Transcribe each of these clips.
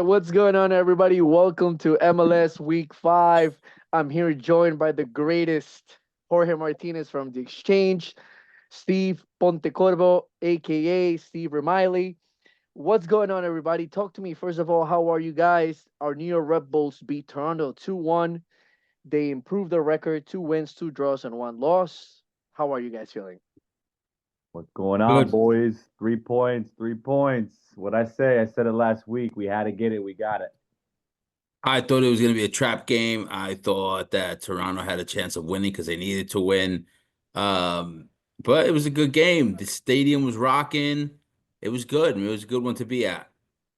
What's going on, everybody? Welcome to MLS Week 5. I'm here joined by the greatest Jorge Martinez from the Exchange, Steve Pontecorvo, aka Steve Remiley. What's going on, everybody? Talk to me. First of all, how are you guys? Our New York Red Bulls beat Toronto 2-1. They improved their record, 2 wins, 2 draws, and 1 loss. How are you guys feeling? What's going on, Good. boys? 3 points, 3 points. What I say? I said it last week. We had to get it. We got it. I thought it was going to be a trap game. I thought that Toronto had a chance of winning because they needed to win. Um, but it was a good game. The stadium was rocking. It was good. It was a good one to be at.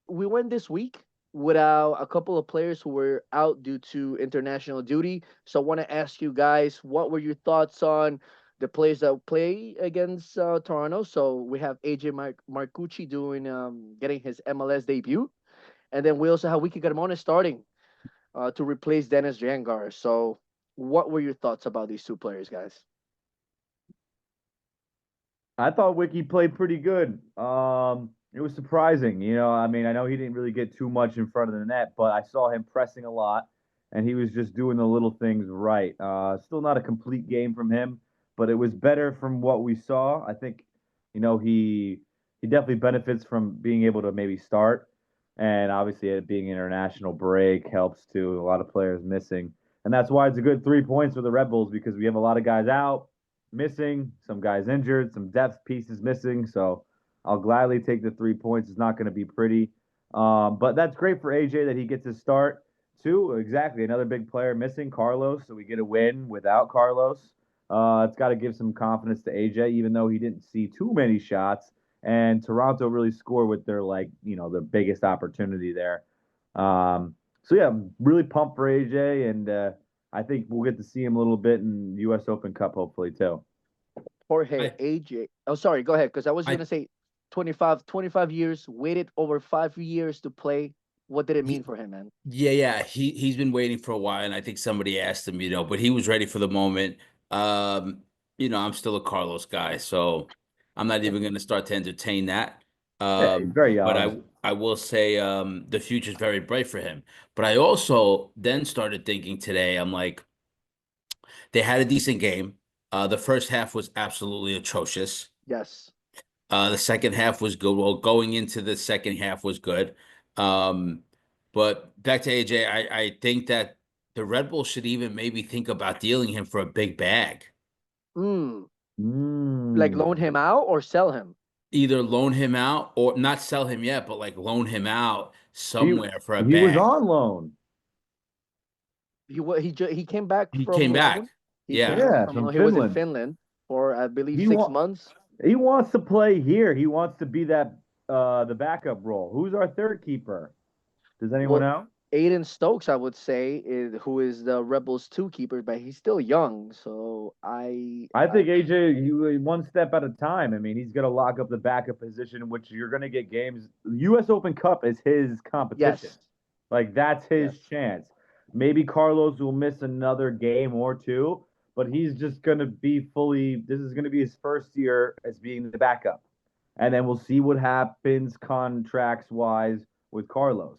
We went this week without a couple of players who were out due to international duty. So I want to ask you guys, what were your thoughts on the players that play against Toronto? So we have AJ Marcucci doing getting his MLS debut, and then we also have Wiki Carmona starting to replace Dennis Jangar. So what were your thoughts about these two players, guys? I thought Wiki played pretty good. It was surprising. I mean, I know he didn't really get too much in front of the net, but I saw him pressing a lot, and he was just doing the little things right. Still not a complete game from him, but it was better from what we saw. I think, he definitely benefits from being able to maybe start, and obviously it being an international break helps too. A lot of players missing, and that's why it's a good 3 points for the Red Bulls because we have a lot of guys out missing, some guys injured, some depth pieces missing. So I'll gladly take the 3 points. It's not going to be pretty. But that's great for AJ that he gets his start too. Exactly. Another big player missing, Carlos. So we get a win without Carlos. It's got to give some confidence to AJ, even though he didn't see too many shots. And Toronto really scored with their, the biggest opportunity there. So yeah, I'm really pumped for AJ, and I think we'll get to see him a little bit in U.S. Open Cup, hopefully too. Jorge, I, AJ. Oh, sorry, go ahead, because I was going I, to say 25 years, waited over 5 years to play. What did it mean for him, man? yeah. He's been waiting for a while, and I think somebody asked him, but he was ready for the moment. Um, I'm still a Carlos guy, so I'm not even going to start to entertain that. Yeah, he's very But young. I will say the future's very bright for him. But I also then started thinking today, I'm like, they had a decent game. The first half was absolutely atrocious. Yes. The second half was good. Well, going into the second half was good. Um, but back to AJ, I think that the Red Bulls should even maybe think about dealing him for a big bag. Mm, like Mm. loan him out or sell him? Either loan him out or not sell him yet, but like loan him out He somewhere for a he was bag. on loan. He came back He from came back. loan. He came Yeah. back Yeah, from from loan. He was in Finland. Finland for I believe He six want months. he wants to play here. He wants to be that the backup role. Who's our third keeper? Does anyone Well, know? Aiden Stokes, I would say, who is the Rebels two keeper, but he's still young. So I think AJ, you one step at a time. I mean, he's going to lock up the backup position, which you're going to get games. U.S. Open Cup is his competition. yes, Like that's his yes. chance. Maybe Carlos will miss another game or two, but he's just going to be fully. This is going to be his first year as being the backup, and then we'll see what happens contracts wise with Carlos.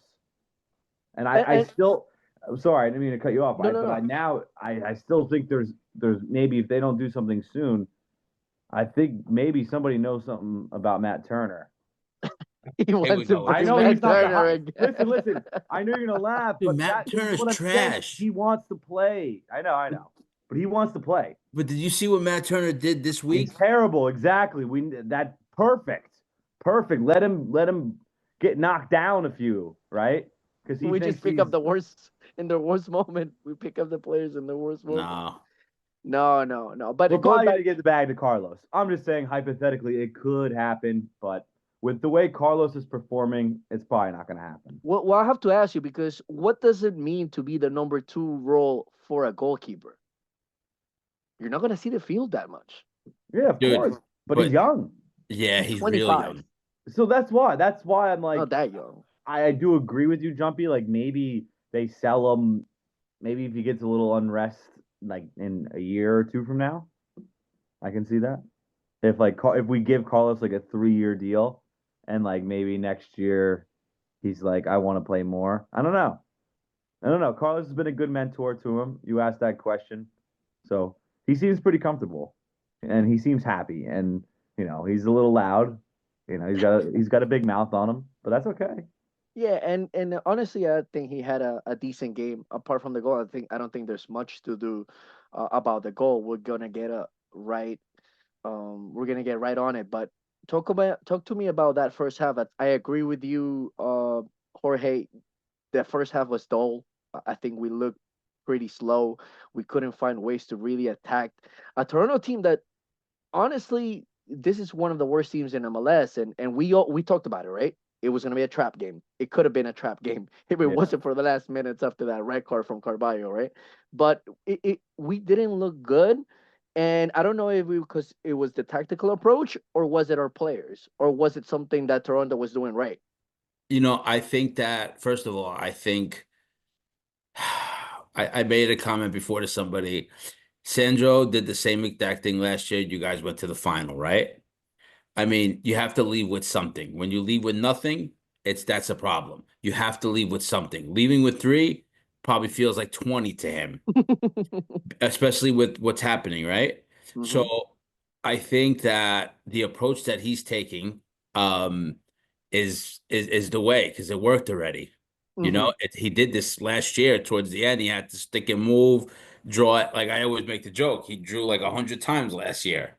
And I And still, I'm sorry, I didn't mean to cut you off. no, no, But I no. now I still think there's maybe if they don't do something soon, I think maybe somebody knows something about Matt Turner. He Here we wants to go with I bring this, know Matt Matt he's not the Turner Turner. hot. again. Listen. I know you're gonna laugh, Dude, but Matt this is Turner's what I'm saying. trash. He wants to play. I know, but he wants to play. But did you see what Matt Turner did this He's week? terrible. Exactly. That perfect. Let him get knocked down a few, right? Because he We just thinks pick up he's the worst in the worst moment. We pick up the players in the worst moment. No. No, no, no. But we're going probably back, gonna get the bag to Carlos. I'm just saying hypothetically it could happen, but with the way Carlos is performing, it's probably not gonna happen. well, I have to ask you because what does it mean to be the number two role for a goalkeeper? You're not gonna see the field that much. Yeah, of Dude, course. But he's but young. yeah, He's he's real 25, young. So that's why. That's why I'm like not that young. I do agree with you, Jumpy. Like maybe they sell him. Maybe if he gets a little unrest, like in a year or two from now, I can see that. If we give Carlos like a 3 year deal, and like maybe next year he's like, I want to play more. I don't know. I don't know. Carlos has been a good mentor to him. You asked that question. So he seems pretty comfortable and he seems happy. And, he's a little loud. He's got a big mouth on him, but that's okay. Yeah, and honestly, I think he had a decent game. Apart from the goal, I don't think there's much to do about the goal. We're gonna get right on it. But talk to me about that first half. I agree with you, Jorge. The first half was dull. I think we looked pretty slow. We couldn't find ways to really attack a Toronto team that honestly, this is one of the worst teams in MLS, and we talked about it, right? It was going to be a trap game. It could have been a trap game if it Yeah. wasn't for the last minutes after that red card from Carvalho, right? But we didn't look good, and I don't know if because it was the tactical approach or was it our players or was it something that Toronto was doing right? I think that first of all, I think I made a comment before to somebody. Sandro did the same exact thing last year. You guys went to the final, right? I mean, you have to leave with something. When you leave with nothing, that's a problem. You have to leave with something. Leaving with three probably feels like 20 to him, especially with what's happening, right? So Hmm. I think that the approach that he's taking um is the way because it worked already. Hmm. He did this last year towards the end. He had to stick and move, draw it. Like I always make the joke, he drew like 100 times last year.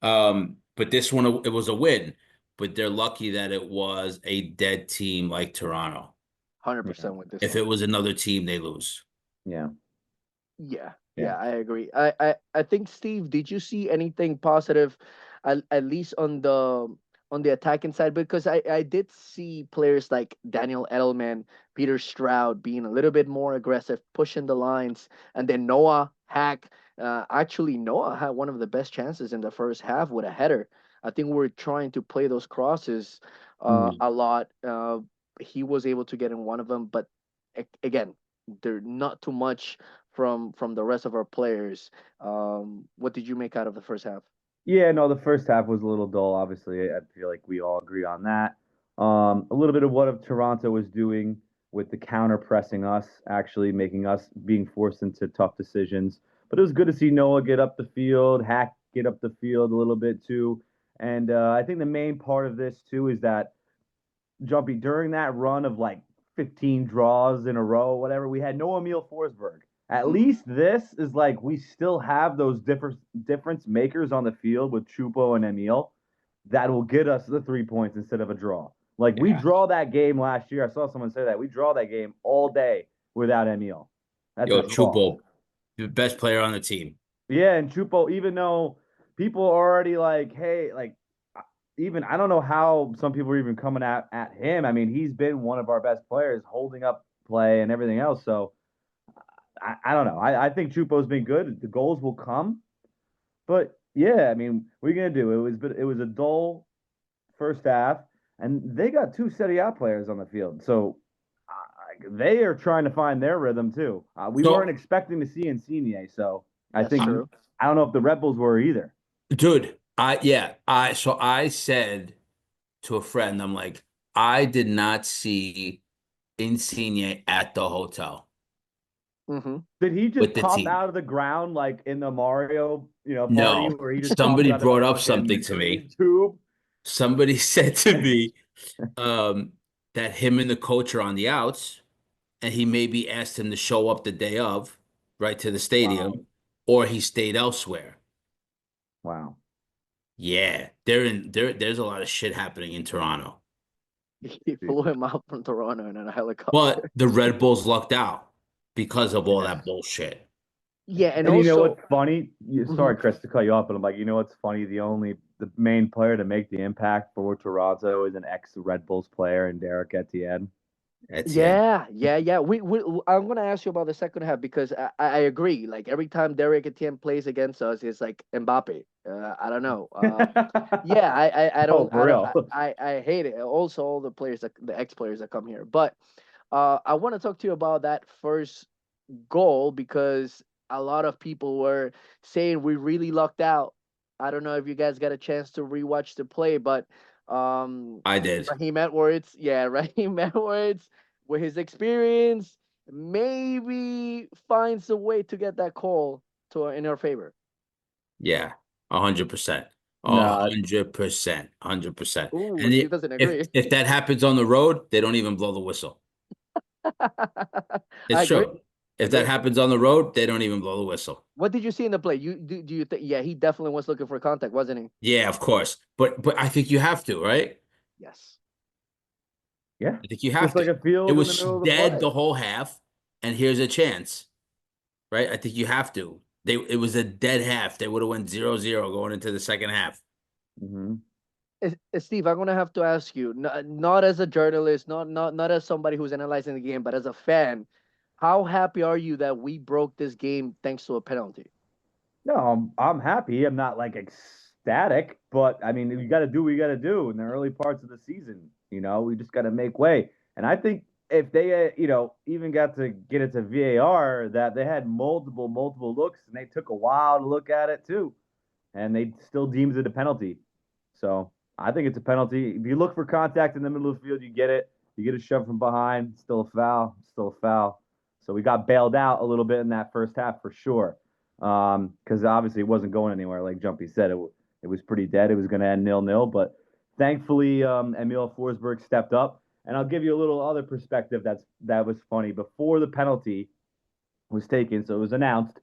But this one it was a win. But they're lucky that it was a dead team like Toronto. Yeah. 100% with this If one. it was another team, they lose. Yeah. Yeah, Yeah. yeah, I agree. I think Steve, did you see anything positive, at least on the attacking side? Because I did see players like Daniel Edelman, Peter Stroud being a little bit more aggressive, pushing the lines, and then Noah Hack. Actually, Noah had one of the best chances in the first half with a header. I think we're trying to play those crosses Mhm. a lot. He was able to get in one of them, but again, they're not too much from the rest of our players. What did you make out of the first half? Yeah, no, the first half was a little dull. Obviously, I feel like we all agree on that. A little bit of what Toronto was doing with the counter pressing us, actually making us being forced into tough decisions. But it was good to see Noah get up the field, Hack get up the field a little bit too. And I think the main part of this too is that Jumpy, during that run of like 15 draws in a row, whatever, we had no Emil Forsberg. At Hmm. least this is like we still have those difference makers on the field with Chupo and Emil that will get us the 3 points instead of a draw. Like we Yeah. draw that game last year. I saw someone say that we draw that game all day without Emil. That's a Yo, draw. Chupo, the best player on the team. Yeah, and Chupo, even though people are already like, hey, like even I don't know how some people are even coming at him. I mean, he's been one of our best players, holding up play and everything else. So I don't know. I think Chupo's been good. The goals will come, but yeah, I mean, what are you gonna do? It was a dull first half, and they got two Serie A players on the field, so they are trying to find their rhythm too. We weren't So, expecting to see Insigne, so I That's think true. I don't know if the Red Bulls were either. dude, I said to a friend, I'm like, I did not see Insigne at the hotel Hmm. Did he just with the pop team. out of the ground like in the Mario, party No, where he just pops somebody out of a brought up fucking something to me. tube? Somebody said to me um, that him and the coach are on the outs, and he maybe asked him to show up the day of, right to the Wow. stadium, or he stayed elsewhere. Wow. Yeah, they're in there. There's a lot of shit happening in Toronto, He flew him out from Toronto in a but helicopter. the Red Bulls lucked out because of all that bullshit. Yeah, and And you know also, what's funny? mhm, Sorry, Chris, to cut you off, but I'm like, you know what's funny? The main player to make the impact for Toronto is an ex Red Bulls player and Derek Etienne. That's the end. yeah, yeah, yeah. I'm gonna ask you about the second half because I agree. Like every time Derek Etienne plays against us, it's like Mbappe. I don't know. Yeah, Oh, for real. I hate it. Also, all the players, the ex players that come here. But I want to talk to you about that first goal because a lot of people were saying we really lucked out. I don't know if you guys got a chance to rewatch the play, but I did. Raheem Edwards, yeah, Raheem Edwards, with his experience, maybe finds a way to get that call in our favor. Yeah, 100%. No, 100%. 100%. Ooh, And Steve doesn't agree. if that happens on the road, they don't even blow the whistle. I It's agree. true. I If that agree. happens on the road, they don't even blow the whistle. What did you see in the play? Do you think? Yeah, he definitely was looking for contact, wasn't he? Yeah, of course. But I think you have to, right? Yes. yeah, I think you it's have just like to. a It field in the was middle of the dead play. the whole half, and here's a chance, right? I think you have to. It was a dead half. They would have went 0-0 going into the second half. Hmm. Steve, I'm gonna have to ask you, not as a journalist, not as somebody who's analyzing the game, but as a fan, how happy are you that we broke this game thanks to a penalty? No, I'm happy. I'm not like ecstatic, but I mean, you got to do what you got to do in the early parts of the season. We just got to make way. And I think if they, even got to get it to VAR, that they had multiple looks, and they took a while to look at it too, and they still deemed it a penalty. So I think it's a penalty. If you look for contact in the middle of the field, you get it. You get a shove from behind, still a foul, still a foul. So we got bailed out a little bit in that first half for sure. Because obviously it wasn't going anywhere. Like Jumpy said, it was pretty dead. It was going to end 0-0, but thankfully Emil Forsberg stepped up. And I'll give you a little other perspective that was funny. Before the penalty was taken, so it was announced,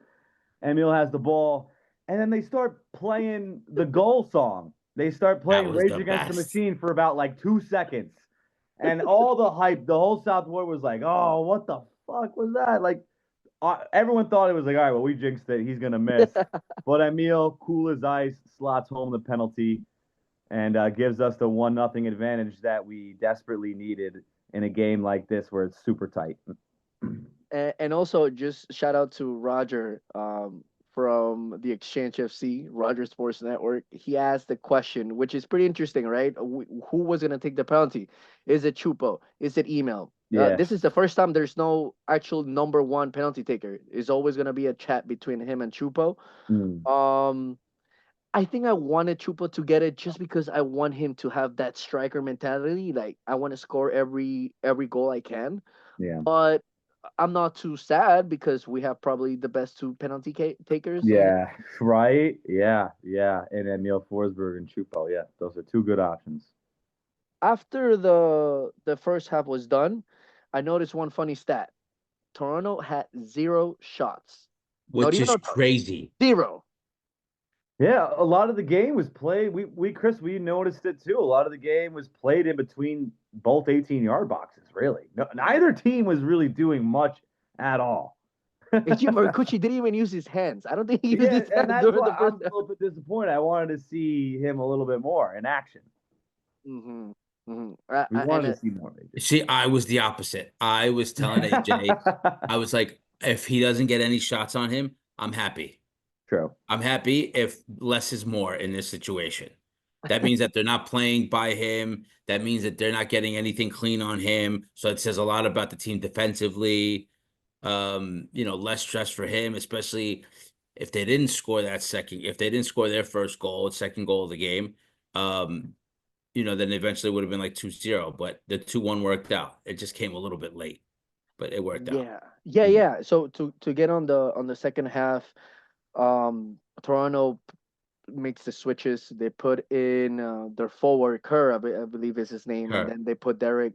Emil has the ball, and then they start playing the goal song. They start That playing was Rage the Against the best. Machine for about like 2 seconds. And all the hype, the whole South Ward was like, oh, what the fuck was that? Like, everyone thought it was like, all right, well, we jinxed it. He's going to miss. But Emil, cool as ice, slots home the penalty and gives us the 1-0 advantage that we desperately needed in a game like this where it's super tight. And also just shout out to Roger from the Exchange FC, Roger Sports Network. He asked the question, which is pretty interesting, right? Who was going to take the penalty? Is it Chupo? Is it Email? Yeah. This is the first time there's no actual number one penalty taker. It's always going to be a chat between him and Chupo. Mm. I think I wanted Chupo to get it just because I want him to have that striker mentality. Like I want to score every goal I can. Yeah. But I'm not too sad because we have probably the best two penalty takers. Yeah, right. Yeah. And Emil Forsberg and Chupo. Yeah, those are two good options. After the first half was done, I noticed one funny stat. Toronto had 0 shots, not Which even is on target. crazy. 0. Yeah, a lot of the game was played. Chris, we noticed it too. A lot of the game was played in between both 18-yard boxes. Really, no, neither team was really doing much at all. And Jim Marcucci didn't even use his hands. I don't think he used Yeah, his and hands that's during why the first I'm a half. little bit disappointed. I wanted to see him a little bit more in action. Mm-hmm. Mm-hmm. We And wanted to see more of it. See, I was the opposite. I was telling AJ, I was like, if he doesn't get any shots on him, I'm happy. True. I'm happy if less is more in this situation. That means that they're not playing by him. That means that they're not getting anything clean on him. So it says a lot about the team defensively. Less stress for him, especially if they didn't score if they didn't score their first goal, second goal of the game. Then eventually would have been like 2-0, but the 2-1 worked out. It just came a little bit late, but it worked out. yeah. So to get on the second half, Toronto makes the switches. They put in their forward Kerr, I believe is his name, and Her. then they put Derek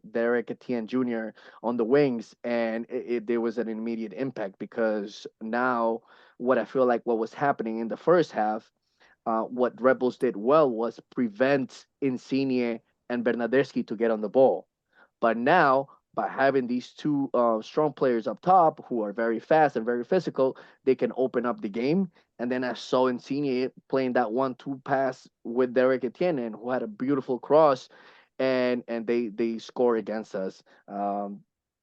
Etienne Jr. on the wings, and there was an immediate impact because now what I feel like what was happening in the first half, what Rebels did well was prevent Insigne and Bernadeschi to get on the ball. But now, by having these two strong players up top who are very fast and very physical, they can open up the game. And then I saw Insigne playing that 1-2 pass with Derek Etienne, who had a beautiful cross, and they score against us.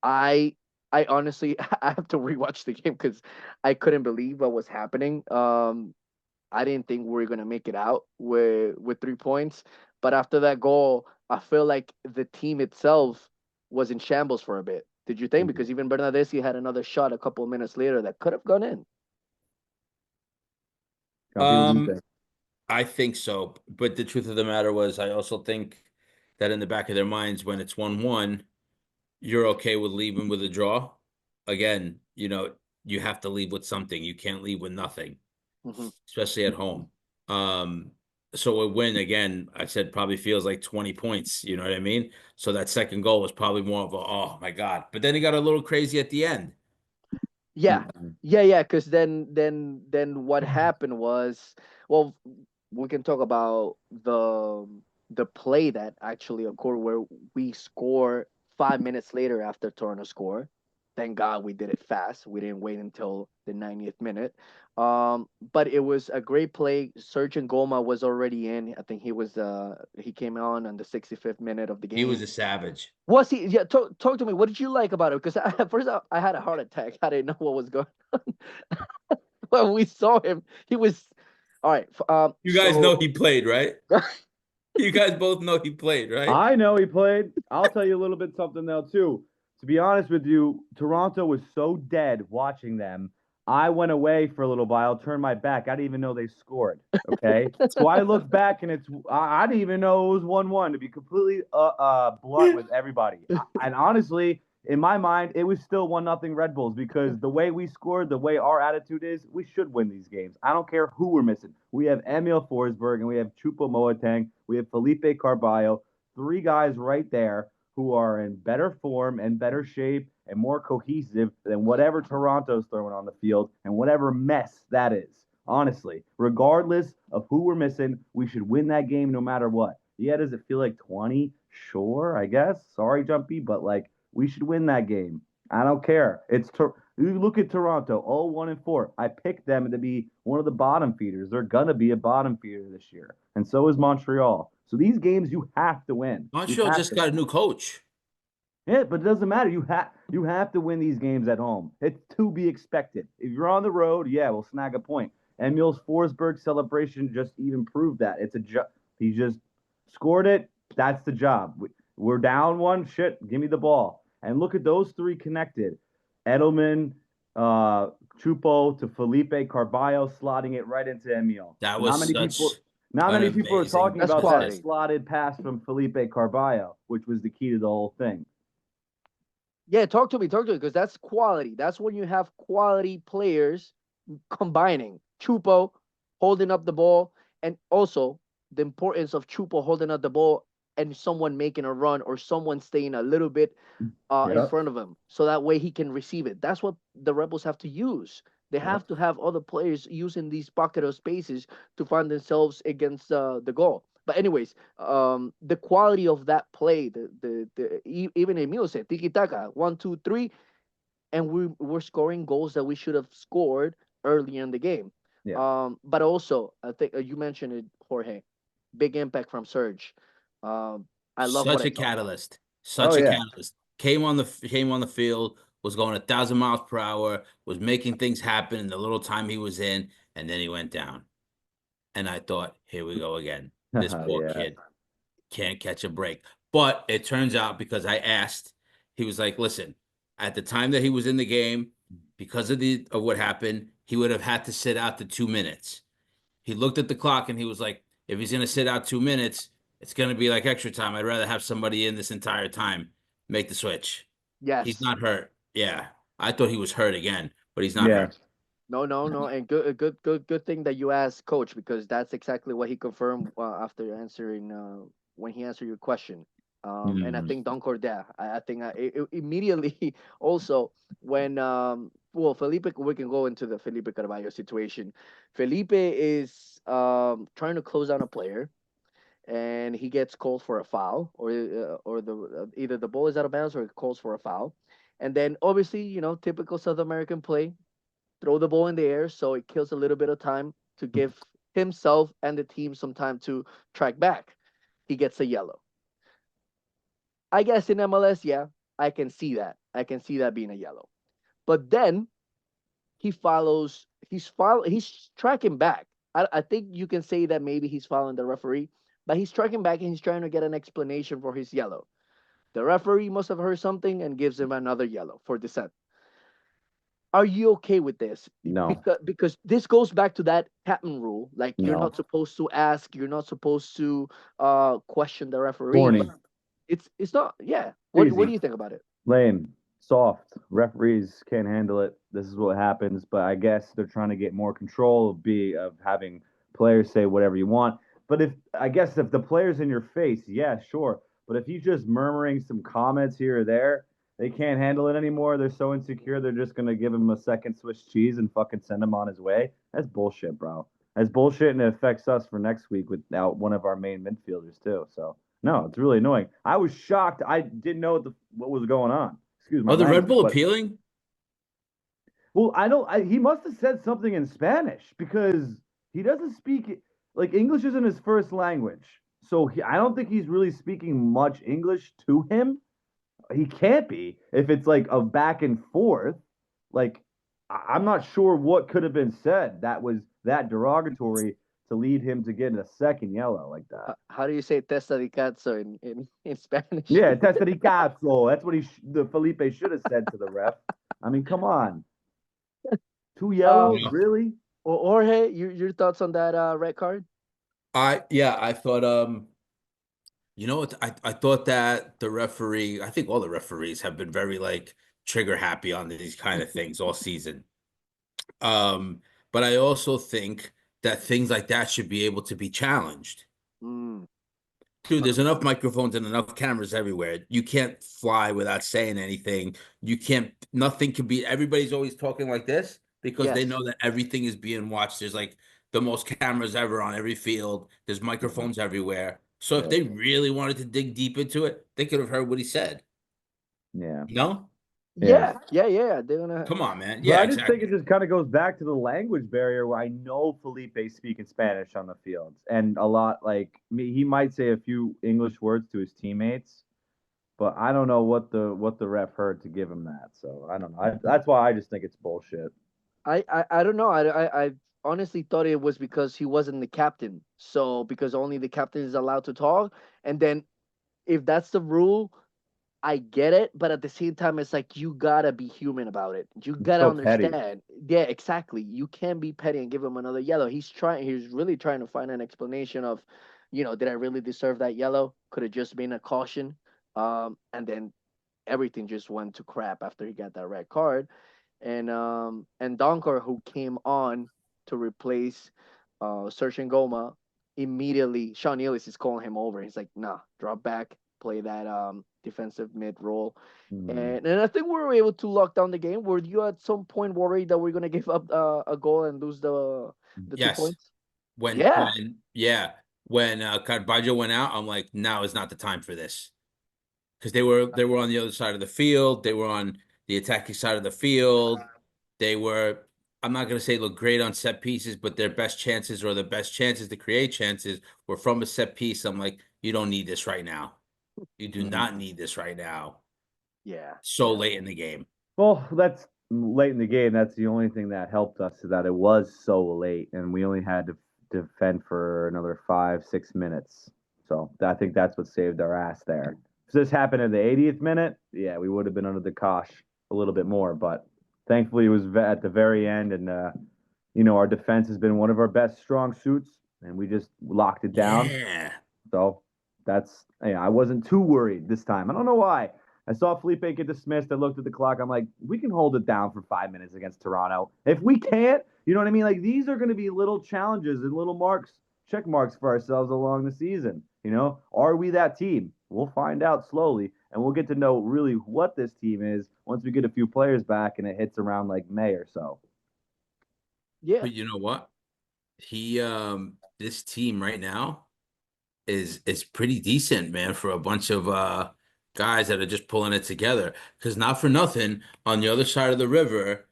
I I honestly I have to rewatch the game because I couldn't believe what was happening. I didn't think we were gonna make it out with 3 points, but after that goal, I feel like the team itself was in shambles for a bit. Did you think? Because even Bernadeschi had another shot a couple of minutes later that could have gone in. Jumpy, what do you Um, think? I think so, but the truth of the matter was, I also think that in the back of their minds, when it's 1-1, you're okay with leaving with a draw. Again, you have to leave with something. You can't leave with nothing, Hmm. especially at home. So a win, again, I said probably feels like 20 points. You know what I mean? So that second goal was probably more of a, oh my God. But then he got a little crazy at the end. Yeah, Mhm. yeah. Because then what happened was, well, we can talk about the play that actually occurred where we score 5 minutes later after Toronto score. Thank God we did it fast. We didn't wait until the 90th minute. But it was a great play. Sergio Goma was already in. I think he came on the 65th minute of the He was game. a savage. Was he? Yeah, talk to me. What did you like about it? Because at first I had a heart attack. I didn't know what was going on. When we saw him, he was all right. You guys know So he played, right? You guys both know he played, right? I know he played. I'll tell you a little bit something though too. To be honest with you, Toronto was so dead watching them. I went away for a little while, turned my back. I didn't even know they scored. Okay, so I looked back and I didn't even know it was 1-1. To be completely blunt with everybody, and honestly, in my mind, it was still 1-0 Red Bulls because the way we scored, the way our attitude is, we should win these games. I don't care who we're missing. We have Emil Forsberg and we have Chupo Moateng. We have Felipe Carballo, three guys right there who are in better form and better shape and more cohesive than whatever Toronto's throwing on the field and whatever mess that is. Honestly, regardless of who we're missing, we should win that game no matter what. Yeah, does it feel like 20? Sure, I guess. Sorry, Jumpy, but like we should win that game. I don't care. You look at Toronto, 1-4. I picked them to be one of the bottom feeders. They're gonna be a bottom feeder this year, and so is Montreal. So these games you have to win. You Montreal have just to. got a new coach. Yeah, but it doesn't matter. You have to win these games at home. It's to be expected. If you're on the road, yeah, we'll snag a point. Emil's Forsberg celebration just even proved that. It's a job. He just scored it. That's the job. We're down one. Shit, give me the ball. And look at those three connected. Edelman, uh, Chupo to Felipe Carballo, slotting it right into Emil. That Not was many such people. Not an many people are amazing talking that's about that assist. quality. slotted pass from Felipe Carballo, which was the key to the whole thing. Yeah, talk to me, because that's quality. That's when you have quality players combining. Chupo holding up the ball, and also the importance of Chupo holding up the ball and someone making a run or someone staying a little bit in Yep. front of him, so that way he can receive it. That's what the Rebels have to use. They Yep. have to have other players using these pocket of spaces to find themselves against the goal. But anyways, the quality of that play, even Emil said tiki taka, 1, 2, 3, and we're scoring goals that we should have scored early in the game. Yeah. But also, I think you mentioned it, Jorge. Big impact from Serge. I love what Such I a saw. catalyst. Oh Such a yeah. catalyst. Came on the field, was going 1,000 miles per hour, was making things happen in the little time he was in, and then he went down. And I thought, here we go again. This poor Yeah. kid can't catch a break. But it turns out, because I asked, he was like, listen, at the time that he was in the game, because of what happened, he would have had to sit out the 2 minutes. He looked at the clock and he was like, if he's going to sit out 2 minutes, it's going to be like extra time. I'd rather have somebody in this entire time, make the switch. He's Yes. not hurt. Yeah. I thought he was hurt again, but he's not Yeah. hurt. No, no, no, and good thing that you asked Coach, because that's exactly what he confirmed after answering when he answered your question. And I Mhm. think Don Cordia, I think immediately also when well, Felipe, we can go into the Felipe Carvalho situation. Felipe is trying to close down a player, and he gets called for a foul, or the either the ball is out of bounds or it calls for a foul, and then obviously, typical South American play, throw the ball in the air so it kills a little bit of time to give himself and the team some time to track back. He gets a yellow. I guess in MLS, yeah, I can see that. I can see that being a yellow. But then he's tracking back. I think you can say that maybe he's following the referee, but he's tracking back and he's trying to get an explanation for his yellow. The referee must have heard something and gives him another yellow for dissent. Are you okay with this? No. Because this goes back to that Patton rule. Like, you're No. not supposed to ask, you're not supposed to question the referee. Corny. It's not. Yeah. What Easy. do you think about it? Lame, soft. Referees can't handle it. This is what happens. But I guess they're trying to get more control of having players say whatever you want. But if the player's in your face, yeah, sure. But if he's just murmuring some comments here or there, they can't handle it anymore. They're so insecure, they're just gonna give him a second Swiss cheese and fucking send him on his way. That's bullshit, bro. That's bullshit, and it affects us for next week without one of our main midfielders too. So no, it's really annoying. I was shocked. I didn't know what was going on. Excuse my Oh, the Red language, Bull but appealing? well, I don't. He must have said something in Spanish because he doesn't speak like English isn't his first language. So I don't think he's really speaking much English to him. He can't be if it's like a back and forth. Like I'm not sure what could have been said that was that derogatory to lead him to get a second yellow like that. How do you say testa di cazzo in Spanish? Yeah, testa di cazzo. That's what the Felipe should have said to the ref. I mean, come on, two yellows, Yeah. really? Jorge, your thoughts on that red card? I thought you know what, I thought that the referee, I think all the referees have been very like trigger happy on these kind of things all season. Um, but I also think that things like that should be able to be challenged. Mm, Dude, there's enough 100%. microphones and enough cameras everywhere. You can't fly without saying anything. You can't, nothing can be, everybody's always talking like this because they Yes. know that everything is being watched. There's like the most cameras ever on every field. There's Yeah, microphones everywhere. So if yeah, they really wanted to dig deep into it, they could have heard what he said. yeah, No? yeah. Yeah. They're gonna. Come on, man. But Yeah, I just think it exactly. just kind of goes back to the language barrier where I know Felipe's speaking Spanish on the fields and a lot like me. He might say a few English words to his teammates, but I don't know what the ref heard to give him that. So I don't know. That's why I just think it's bullshit. I don't know. I honestly thought it was because he wasn't the captain. So because only the captain is allowed to talk, and then if that's the rule, I get it, but at the same time, it's like you gotta be human about it. You It's gotta so petty. understand. Yeah, exactly. You can't be petty and give him another yellow. He's trying. He's really trying to find an explanation of, did I really deserve that yellow? Could have just been a caution. And then everything just went to crap after he got that red card. And Donkor, who came on to replace Sergio Goma, immediately Sean Ellis is calling him over. He's like, nah, drop back, play that defensive mid role. Hmm. And I think we were able to lock down the game. Were you at some point worried that we're gonna give up a goal and lose the two Yes. points? Yeah. Yeah, when Carvalho went out, I'm like, now is not the time for this. Because they were on the other side of the field. They were on the attacking side of the field. They were, I'm not going to say look great on set pieces, but their best chances or the best chances to create chances were from a set piece. I'm like, you don't need this right now. You do Hmm. not need this right now. Yeah. So late in the game. Well, that's late in the game. That's the only thing that helped us is that it was so late, and we only had to defend for another 5, 6 minutes. So I think that's what saved our ass there. If this happened in the 80th minute, yeah, we would have been under the cosh a little bit more. But thankfully, it was at the very end, and our defense has been one of our best strong suits, and we just locked it down. Yeah. So I wasn't too worried this time. I don't know why. I saw Felipe get dismissed. I looked at the clock. I'm like, we can hold it down for 5 minutes against Toronto. If we can't, you know what I mean? Like these are going to be little challenges and little check marks for ourselves along the season. Are we that team? We'll find out slowly, and we'll get to know really what this team is once we get a few players back and it hits around like May or so. Yeah. But you know what? This team right now is pretty decent, man, for a bunch of guys that are just pulling it together. Because not for nothing, on the other side of the river,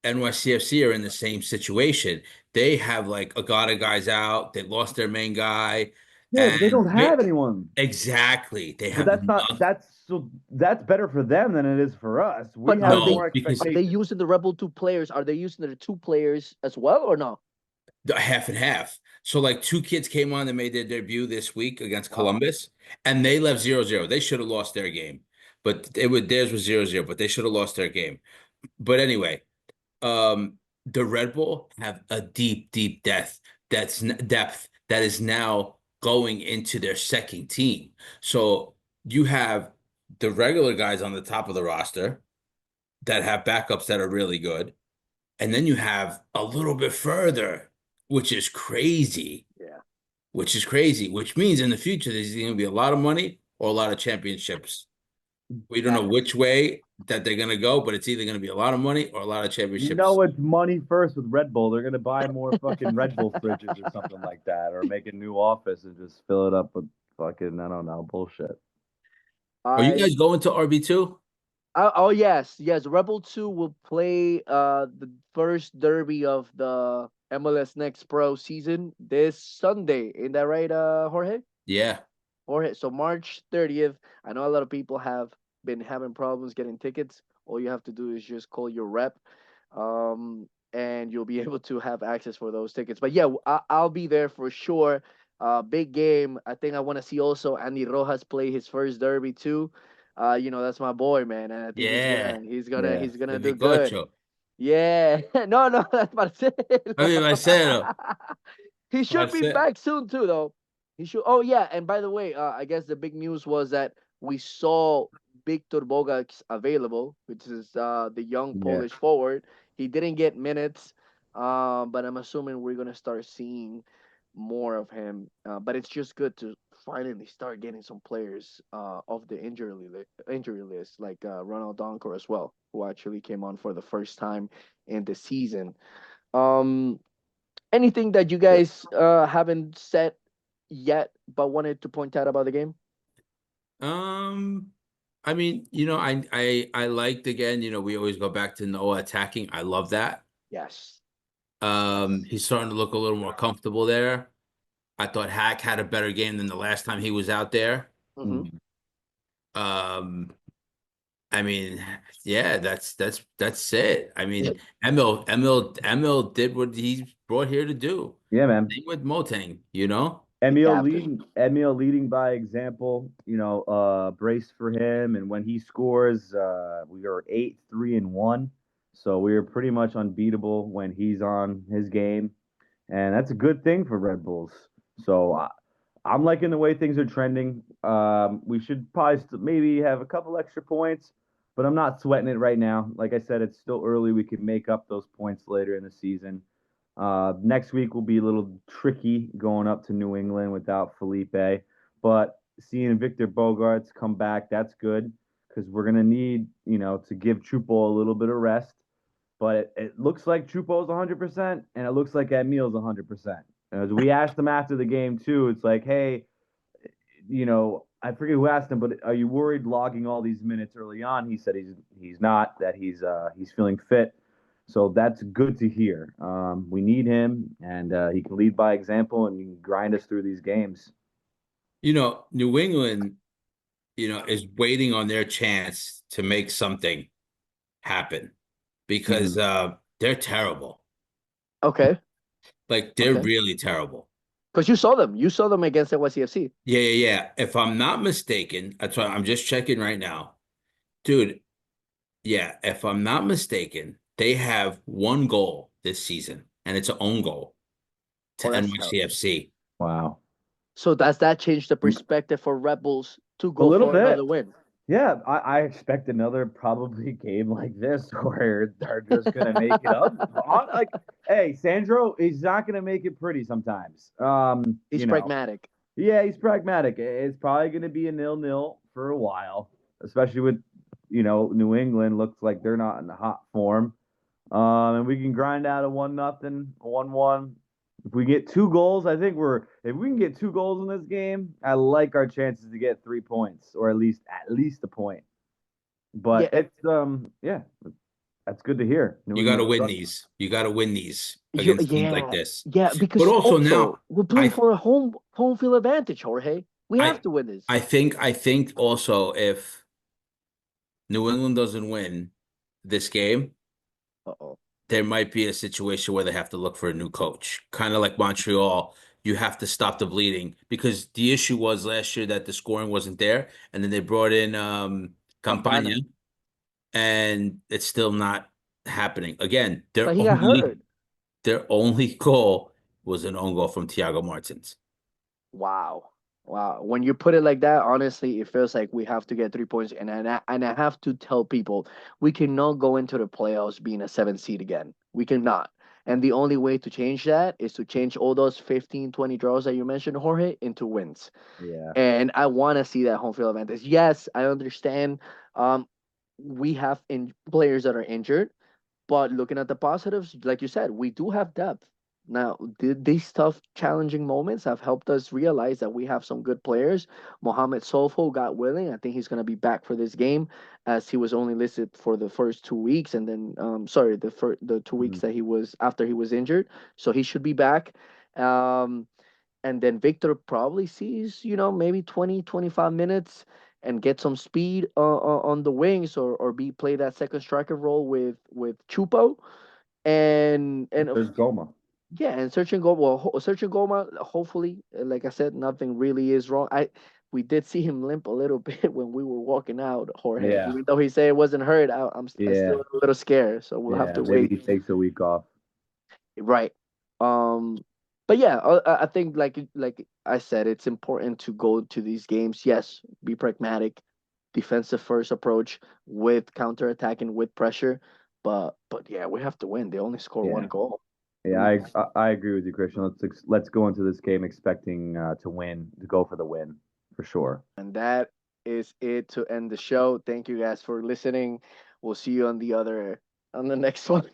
NYCFC are in the same situation. They have like a lot of guys out. They lost their main guy, Yeah, but they and don't have anyone. exactly they But have that's not nothing. that's better for them than it is for us. We But have No, more because are they expectations. using the Rebel two players? Are they using the two players as well or no? half and half. So like two kids came on and made their debut this week against Wow. Columbus, and they left 0-0. They should have lost their game, but theirs was 0-0. But they should have lost their game. But anyway, um, the Red Bull have a deep, deep depth that is now going into their second team. So you have the regular guys on the top of the roster that have backups that are really good. And then you have a little bit further, which is crazy, Yeah. which means in the future there's going to be a lot of money or a lot of championships. We don't know Facts. which way that they're going to go, but it's either going to be a lot of money or a lot of You championships. know it's money first with Red Bull. They're gonna buy more fucking Red Bull fridges or something like that, or make a new office and just fill it up with fucking I don't know bullshit. Are you I guys going to RB2? oh yes, yes. Rebel 2 will play the first derby of the MLS Next Pro season this Sunday. Ain't that right, Jorge? Yeah. Jorge. So March 30th. I know a lot of people have been having problems getting tickets. All you have to do is just call your rep, and you'll be able to have access for those tickets. But yeah, I'll be there for sure. Big game. I think I want to see also Andy Rojas play his first derby too. That's my boy, man, and I think he's Yeah. gonna he's gonna Yeah. he's gonna The do good. Bicocho. Yeah, no, no, that's Marcelo. I mean, Marcelo. He should be Marcelo. back soon too, though. He should. Oh yeah, and by the way, I guess the big news was that we saw Victor Bogac available, which is the young Yeah. Polish forward. He didn't get minutes, but I'm assuming we're gonna start seeing more of him. But it's just good to finally start getting some players off the injury list, like Ronald Donkor as well, who actually came on for the first time in the season. Um, Anything that you guys haven't said yet, but wanted to point out about the game? Um, I mean, I liked again, we always go back to Noah attacking. I love that. Yes. Yes. He's starting to look a little more comfortable there. I thought Hack had a better game than the last time he was out there. Mm-hmm. Mhm. Um, I mean, yeah, that's it. I mean, Emil did what he's brought here to do. Yeah, man. Same with Motang. The captain. Emil leading by example, brace for him. And when he scores, we are 8-3-1. So we are pretty much unbeatable when he's on his game. And that's a good thing for Red Bulls. So I'm liking the way things are trending. We should probably maybe have a couple extra points, but I'm not sweating it right now. Like I said, it's still early. We can make up those points later in the season. Next week will be a little tricky going up to New England without Felipe, but seeing Victor Bogarts come back, that's good because we're gonna need, to give Chupo a little bit of rest. But it looks like Chupo's 100%, and it looks like Emil's 100%. As we asked him after the game too, it's like, hey, I forget who asked him, but are you worried logging all these minutes early on? He said he's not. That he's feeling fit. So that's good to hear. We need him, and he can lead by example and he can grind us through these games. New England, is waiting on their chance to make something happen because Mhm. they're terrible. Okay. Like they're Okay. really terrible. Because you saw them. You saw them against NYCFC. Yeah, yeah, yeah. If I'm not mistaken, that's why I'm just checking right now. Dude, yeah, if I'm not mistaken, they have one goal this season, and it's an own goal Oh, to that's terrible. NYCFC. Wow. So does that change the perspective for Rebels to A go little for bit. another win? Yeah, I expect another probably game like this where they're just gonna make it up. Like, hey, Sandro, he's not gonna make it pretty sometimes. He's pragmatic. Yeah, he's pragmatic. It's probably gonna be a 0-0 for a while, especially with New England looks like they're not in hot form. And we can grind out a 1-0, 1-1. If we get 2 goals, I think if we can get 2 goals in this game, I like our chances to get 3 points or at least a point. Yeah. But yeah, that's good to hear. New You got to England win sucks. these. You got to win these against teams like Yeah. this. Yeah. But Because also also now, we're playing I for a home field advantage, Jorge. We have I to win this. I think also if New England doesn't win this game, Uh-oh. there might be a situation where they have to look for a new coach. Kind of like Montreal, you have to stop the bleeding because the issue was last year that the scoring wasn't there, and then they brought in Campana. Campagna, and it's still not happening. Again, But he got hurt. their only goal was an own goal from Thiago Martins. Wow. Wow. When you put it like that, honestly, it feels like we have to get 3 points. And I have to tell people we cannot go into the playoffs being a 7 seed again. We cannot. And the only way to change that is to change all those 15, 20 draws that you mentioned, Jorge, into wins. Yeah. And I want to see that home field advantage. Yes, I understand. Um, we have players that are injured, but looking at the positives, like you said, we do have depth. Now, these tough, challenging moments have helped us realize that we have some good players. Mohamed Sofo got willing. I think he's going to be back for this game, as he was only listed for the first 2 weeks, and then, sorry, the 2 weeks Mhm. that he was after he was injured. So he should be back. Um, and then Victor probably sees, maybe 20, 25 minutes and get some speed on the wings, or be play that second striker role with Chupo. And There's Goma. yeah, and Search and Go, well, Search and Goma, hopefully, like I said, nothing really is wrong. We did see him limp a little bit when we were walking out, Jorge. Yeah. Even though he said it wasn't hurt, I Yeah. still a little scared. So we'll have Yeah. to Maybe wait. he takes a week off. Right. But yeah, I think, like I said, it's important to go to these games. Yes, be pragmatic, defensive first approach with counterattacking with pressure. But yeah, we have to win. They only score one Yeah. goal. Yeah, I agree with you, Christian. Let's go into this game expecting to win, to go for the win for sure. And that is it to end the show. Thank you guys for listening. We'll see you on the next one.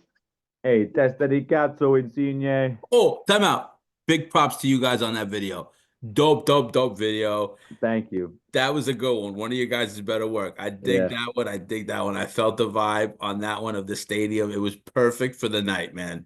Hey, testa di cazzo, Insigne. Oh, time out. Big props to you guys on that video. Dope, dope, dope video. Thank you. That was a good one. One of you guys' better work. I dig Yeah. that one. I dig that one. I felt the vibe on that one of the stadium. It was perfect for the night, man.